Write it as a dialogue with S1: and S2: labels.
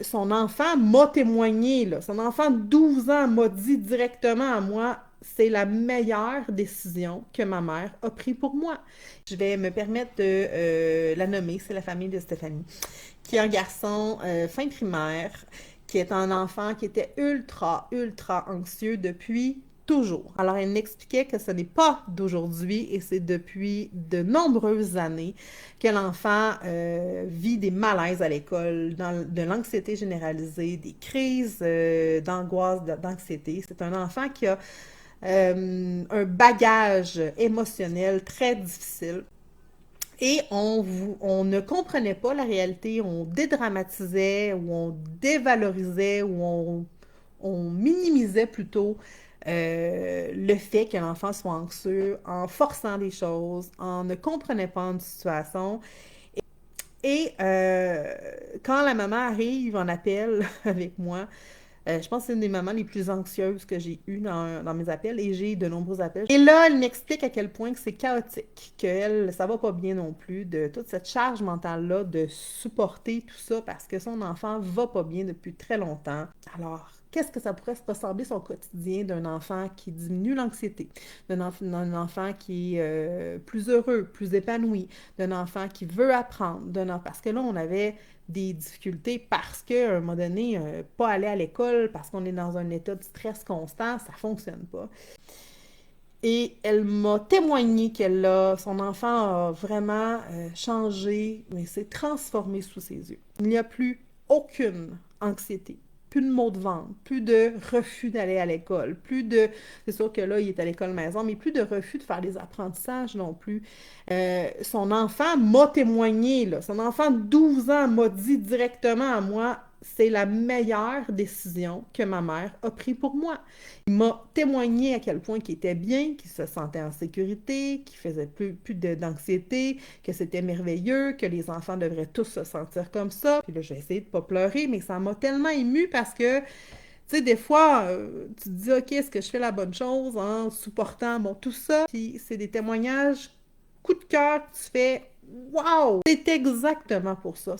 S1: son enfant m'a témoigné, là. Son enfant de 12 ans m'a dit directement à moi, c'est la meilleure décision que ma mère a prise pour moi. Je vais me permettre de la nommer, c'est la famille de Stéphanie, qui est un garçon fin primaire, qui est un enfant qui était ultra anxieux depuis toujours. Alors, elle m'expliquait que ce n'est pas d'aujourd'hui et c'est depuis de nombreuses années que l'enfant vit des malaises à l'école, de l'anxiété généralisée, des crises d'angoisse, d'anxiété. C'est un enfant qui a un bagage émotionnel très difficile. Et on ne comprenait pas la réalité, on dédramatisait ou on dévalorisait ou on minimisait plutôt le fait que l'enfant soit anxieux en forçant des choses, en ne comprenait pas une situation. Et quand la maman arrive en appel avec moi, je pense que c'est une des mamans les plus anxieuses que j'ai eues dans mes appels et j'ai de nombreux appels. Et là, elle m'explique à quel point que c'est chaotique, qu'elle, ça va pas bien non plus, de toute cette charge mentale-là, de supporter tout ça parce que son enfant va pas bien depuis très longtemps. Alors, qu'est-ce que ça pourrait se ressembler son quotidien d'un enfant qui diminue l'anxiété, d'un enfant qui est plus heureux, plus épanoui, d'un enfant qui veut apprendre, parce que là, on avait des difficultés parce qu'à un moment donné, pas aller à l'école parce qu'on est dans un état de stress constant, ça fonctionne pas. Et elle m'a témoigné son enfant a vraiment changé, mais s'est transformé sous ses yeux. Il n'y a plus aucune anxiété, plus de maux de ventre, plus de refus d'aller à l'école, plus de... C'est sûr que là, il est à l'école maison, mais plus de refus de faire des apprentissages non plus. Son enfant m'a témoigné, là. Son enfant de 12 ans m'a dit directement à moi, c'est la meilleure décision que ma mère a prise pour moi. Il m'a témoigné à quel point il était bien, qu'il se sentait en sécurité, qu'il faisait plus d'anxiété, que c'était merveilleux, que les enfants devraient tous se sentir comme ça. Puis là, j'ai essayé de pas pleurer, mais ça m'a tellement émue parce que, tu sais, des fois, tu te dis, OK, est-ce que je fais la bonne chose en supportant, bon, tout ça. Puis c'est des témoignages, coup de cœur, tu fais, wow! C'est exactement pour ça.